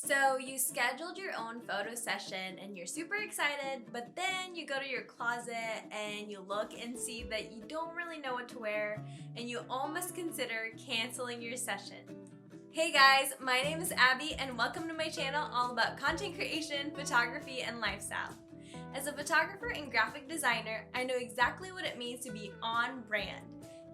So you scheduled your own photo session and you're super excited, but then you go to your closet and you look and see that you don't really know what to wear and you almost consider canceling your session. Hey guys, my name is Abby and welcome to my channel all about content creation, photography, and lifestyle. As a photographer and graphic designer, I know exactly what it means to be on brand.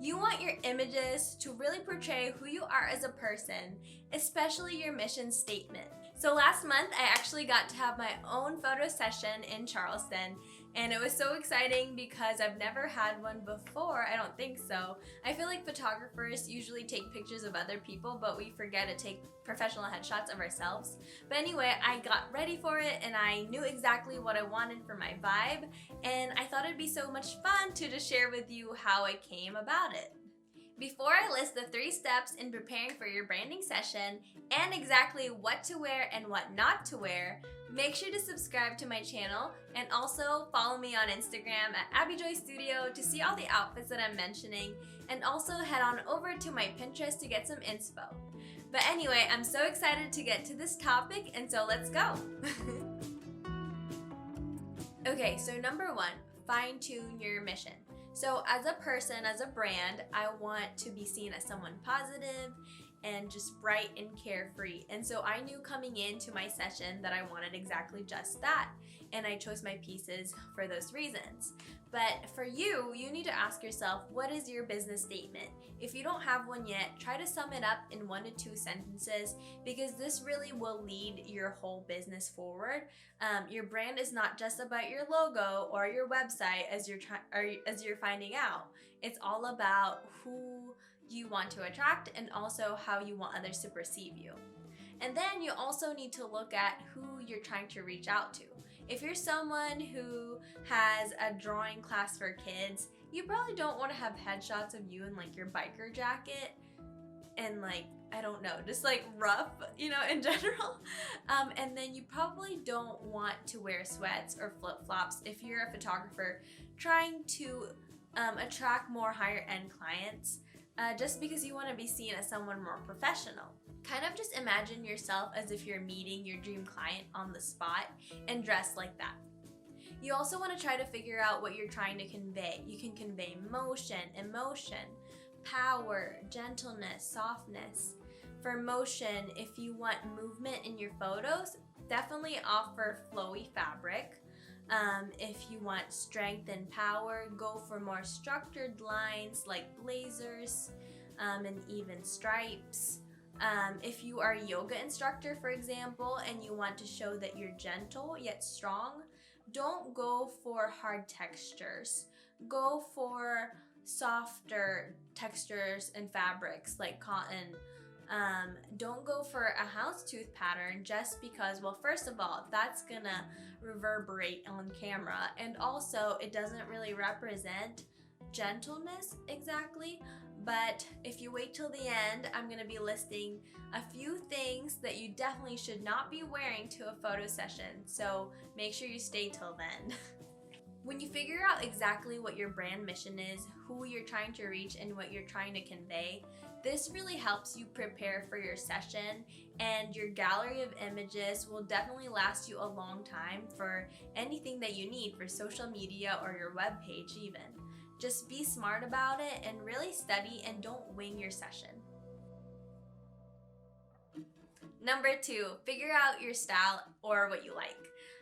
You want your images to really portray who you are as a person, especially your mission statement. So last month, I actually got to have my own photo session in Charleston, and it was so exciting because I've never had one before. I don't think so. I feel like photographers usually take pictures of other people, but we forget to take professional headshots of ourselves. But anyway, I got ready for it and I knew exactly what I wanted for my vibe, and I thought it'd be so much fun to just share with you how I came about it. Before I list the 3 steps in preparing for your branding session and exactly what to wear and what not to wear, make sure to subscribe to my channel and also follow me on Instagram at AbbyJoyStudio to see all the outfits that I'm mentioning, and also head on over to my Pinterest to get some inspo. But anyway, I'm so excited to get to this topic, and so let's go! Okay, so number 1, fine-tune your mission. So as a person, as a brand, I want to be seen as someone positive and just bright and carefree. And so I knew coming into my session that I wanted exactly just that. And I chose my pieces for those reasons. But for you, you need to ask yourself, what is your business statement? If you don't have one yet, try to sum it up in 1 to 2 sentences, because this really will lead your whole business forward. Your brand is not just about your logo or your website as you're finding out. It's all about who you want to attract and also how you want others to perceive you. And then you also need to look at who you're trying to reach out to. If you're someone who has a drawing class for kids, you probably don't want to have headshots of you in like your biker jacket and like, I don't know, just like rough, in general. And then you probably don't want to wear sweats or flip-flops if you're a photographer trying to attract more higher end clients, just because you want to be seen as someone more professional. Kind of just imagine yourself as if you're meeting your dream client on the spot and dress like that. You also want to try to figure out what you're trying to convey. You can convey motion, emotion, power, gentleness, softness. For motion, if you want movement in your photos, definitely offer flowy fabric. If you want strength and power, go for more structured lines like blazers and even stripes. If you are a yoga instructor, for example, and you want to show that you're gentle yet strong, don't go for hard textures. Go for softer textures and fabrics like cotton. Don't go for a houndstooth pattern just because, well, first of all, that's gonna reverberate on camera, and also it doesn't really represent gentleness exactly. But if you wait till the end, I'm going to be listing a few things that you definitely should not be wearing to a photo session, so make sure you stay till then. When you figure out exactly what your brand mission is, who you're trying to reach, and what you're trying to convey, this really helps you prepare for your session, and your gallery of images will definitely last you a long time for anything that you need for social media or your web page even. Just be smart about it and really study, and don't wing your session. Number 2, figure out your style or what you like.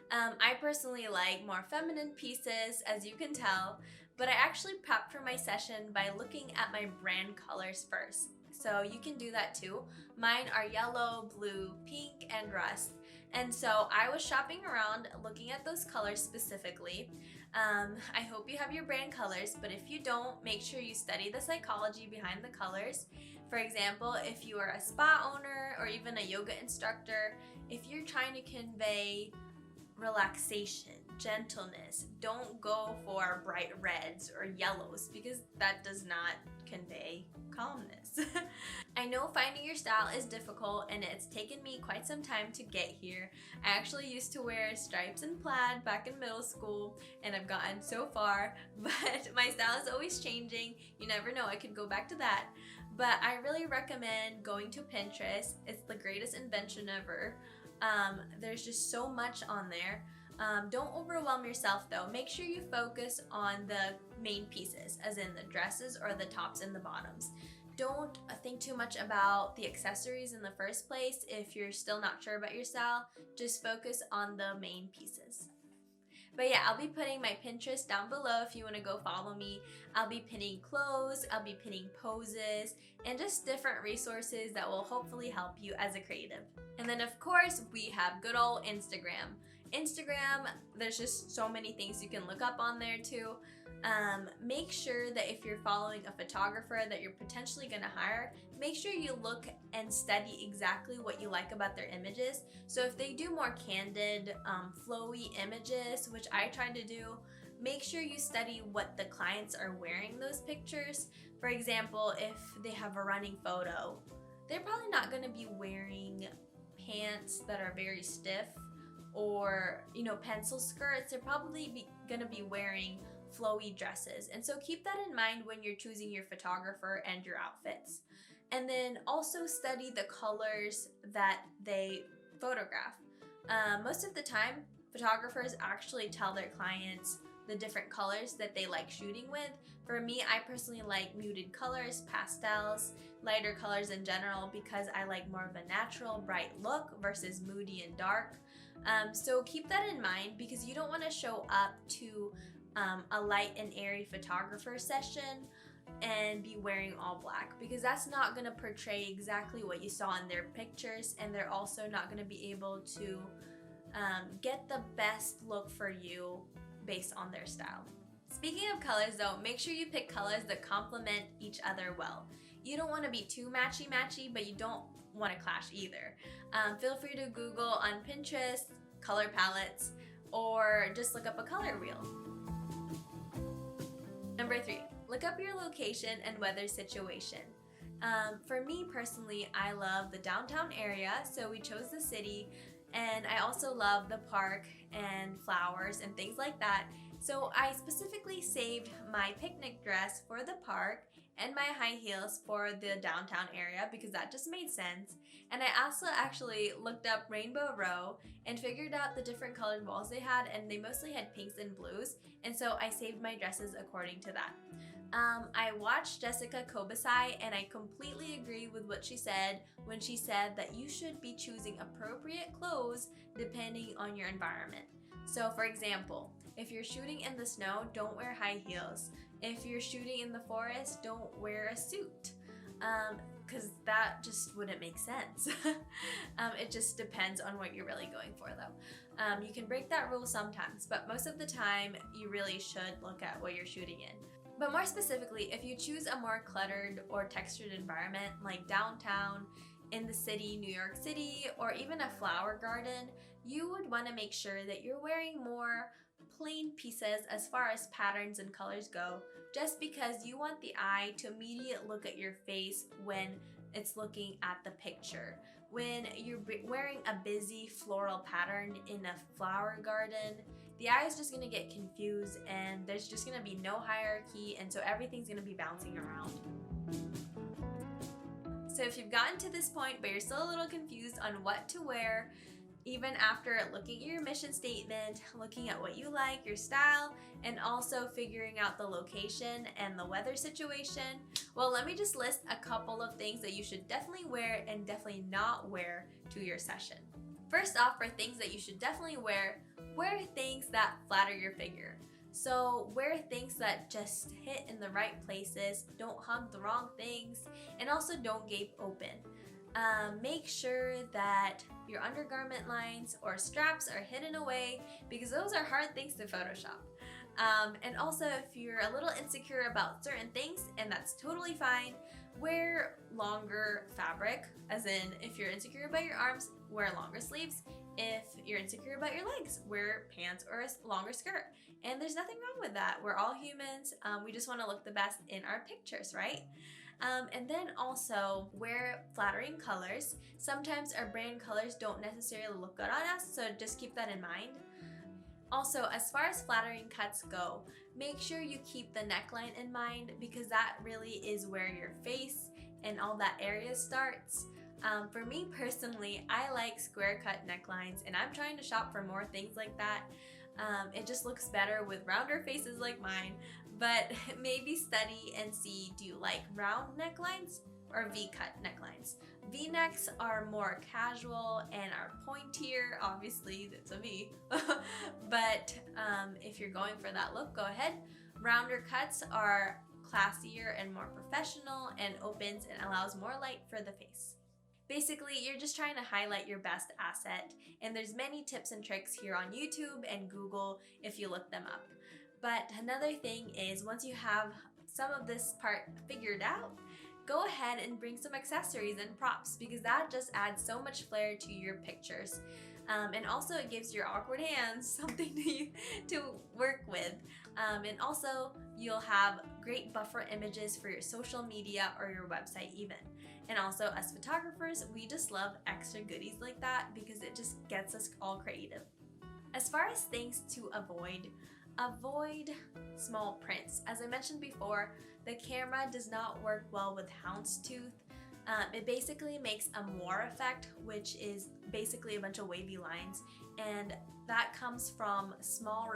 I personally like more feminine pieces, as you can tell, but I actually prepped for my session by looking at my brand colors first. So you can do that too. Mine are yellow, blue, pink, and rust. And so I was shopping around looking at those colors specifically. I hope you have your brand colors, but if you don't, make sure you study the psychology behind the colors. For example, if you are a spa owner or even a yoga instructor, if you're trying to convey relaxation, gentleness, don't go for bright reds or yellows because that does not convey calmness. I know finding your style is difficult and it's taken me quite some time to get here. I actually used to wear stripes and plaid back in middle school and I've gotten so far, but my style is always changing. You never know, I could go back to that. But I really recommend going to Pinterest. It's the greatest invention ever. There's just so much on there. Don't overwhelm yourself though. Make sure you focus on the main pieces, as in the dresses or the tops and the bottoms. Don't think too much about the accessories in the first place if you're still not sure about your style. Just focus on the main pieces. But yeah, I'll be putting my Pinterest down below if you want to go follow me. I'll be pinning clothes, I'll be pinning poses, and just different resources that will hopefully help you as a creative. And then of course, we have good old Instagram. Instagram, there's just so many things you can look up on there too. Make sure that if you're following a photographer that you're potentially going to hire, make sure you look and study exactly what you like about their images. So if they do more candid, flowy images, which I try to do, make sure you study what the clients are wearing those pictures. For example, if they have a running photo, they're probably not going to be wearing pants that are very stiff or, you know, pencil skirts. They're probably going to be wearing flowy dresses. And so keep that in mind when you're choosing your photographer and your outfits. And then also study the colors that they photograph. Most of the time, photographers actually tell their clients the different colors that they like shooting with. For me, I personally like muted colors, pastels, lighter colors in general, because I like more of a natural, bright look versus moody and dark. So keep that in mind, because you don't want to show up to a light and airy photographer session and be wearing all black, because that's not going to portray exactly what you saw in their pictures, and they're also not going to be able to get the best look for you based on their style. Speaking of colors though, make sure you pick colors that complement each other well. You don't want to be too matchy-matchy, but you don't want to clash either. Feel free to Google on Pinterest color palettes, or just look up a color wheel. Number 3, look up your location and weather situation. For me personally, I love the downtown area, so we chose the city, and I also love the park and flowers and things like that. So I specifically saved my picnic dress for the park and my high heels for the downtown area, because that just made sense. And I also actually looked up Rainbow Row and figured out the different colored walls they had, and they mostly had pinks and blues, and so I saved my dresses according to that. I watched Jessica Kobasai, and I completely agree with what she said when she said that you should be choosing appropriate clothes depending on your environment. So for example, if you're shooting in the snow, don't wear high heels. If you're shooting in the forest, don't wear a suit, because that just wouldn't make sense. It just depends on what you're really going for though. You can break that rule sometimes, but most of the time you really should look at what you're shooting in. But more specifically, if you choose a more cluttered or textured environment like downtown, in the city, New York City, or even a flower garden, you would want to make sure that you're wearing more plain pieces as far as patterns and colors go, just because you want the eye to immediately look at your face when it's looking at the picture. When you're wearing a busy floral pattern in a flower garden, the eye is just going to get confused, and there's just going to be no hierarchy, and so everything's going to be bouncing around. So if you've gotten to this point but you're still a little confused on what to wear, even after looking at your mission statement, looking at what you like, your style, and also figuring out the location and the weather situation, well, let me just list a couple of things that you should definitely wear and definitely not wear to your session. First off, for things that you should definitely wear things that flatter your figure. So wear things that just hit in the right places, don't hug the wrong things, and also don't gape open. Make sure that your undergarment lines or straps are hidden away, because those are hard things to Photoshop. And also, if you're a little insecure about certain things, and that's totally fine, wear longer fabric, as in if you're insecure about your arms, wear longer sleeves. If you're insecure about your legs, wear pants or a longer skirt. And there's nothing wrong with that. We're all humans. We just want to look the best in our pictures, right? And then also wear flattering colors. Sometimes our brand colors don't necessarily look good on us, so just keep that in mind. Also, as far as flattering cuts go, make sure you keep the neckline in mind, because that really is where your face and all that area starts. For me personally, I like square cut necklines, and I'm trying to shop for more things like that. It just looks better with rounder faces like mine, but maybe study and see, do you like round necklines or V-cut necklines? V-necks are more casual and are pointier, obviously it's a V, but if you're going for that look, go ahead. Rounder cuts are classier and more professional and opens and allows more light for the face. Basically, you're just trying to highlight your best asset, and there's many tips and tricks here on YouTube and Google if you look them up. But another thing is, once you have some of this part figured out, go ahead and bring some accessories and props, because that just adds so much flair to your pictures. And also it gives your awkward hands something to work with. And also you'll have great buffer images for your social media or your website even. And also, us photographers, we just love extra goodies like that because it just gets us all creative. As far as things to avoid small prints. As I mentioned before, the camera does not work well with houndstooth. It basically makes a Moore effect, which is basically a bunch of wavy lines, and that comes from small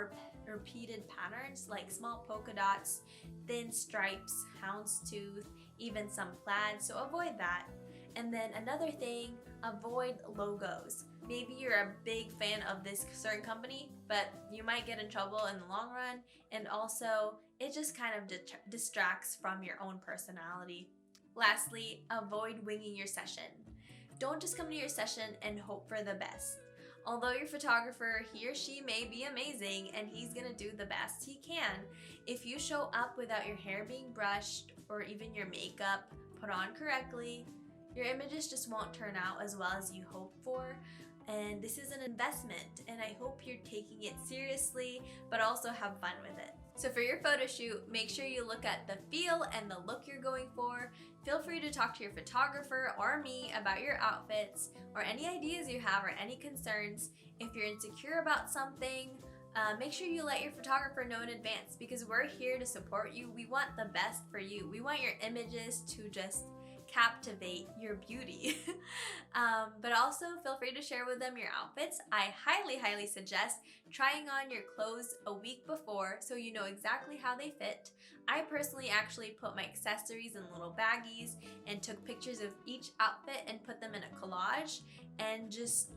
repeated patterns like small polka dots, thin stripes, houndstooth, even some plaid, so avoid that. And then another thing, avoid logos. Maybe you're a big fan of this certain company, but you might get in trouble in the long run, and also it just kind of distracts from your own personality. Lastly, avoid winging your session. Don't just come to your session and hope for the best. Although your photographer, he or she may be amazing and he's gonna do the best he can, if you show up without your hair being brushed or even your makeup put on correctly, your images just won't turn out as well as you hope for. And this is an investment, and I hope you're taking it seriously but also have fun with it. So for your photo shoot, make sure you look at the feel and the look you're going for. Feel free to talk to your photographer or me about your outfits or any ideas you have or any concerns. If you're insecure about something, make sure you let your photographer know in advance, because we're here to support you. We want the best for you. We want your images to just captivate your beauty. But also feel free to share with them your outfits. I highly suggest trying on your clothes a week before so you know exactly how they fit. I personally actually put my accessories in little baggies and took pictures of each outfit and put them in a collage and just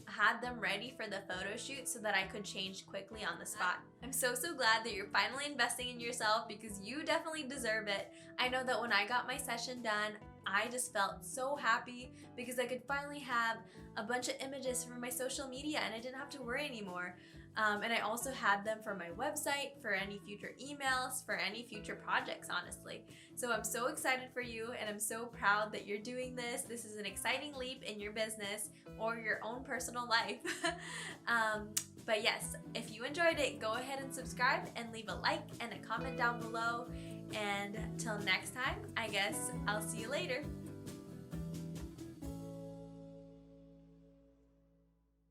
had them ready for the photo shoot so that I could change quickly on the spot. I'm so glad that you're finally investing in yourself, because you definitely deserve it. I know that when I got my session done, I just felt so happy because I could finally have a bunch of images for my social media and I didn't have to worry anymore. And I also had them for my website, for any future emails, for any future projects, honestly. So I'm so excited for you, and I'm so proud that you're doing this. This is an exciting leap in your business or your own personal life. But yes, if you enjoyed it, go ahead and subscribe and leave a like and a comment down below. And till next time, I guess I'll see you later.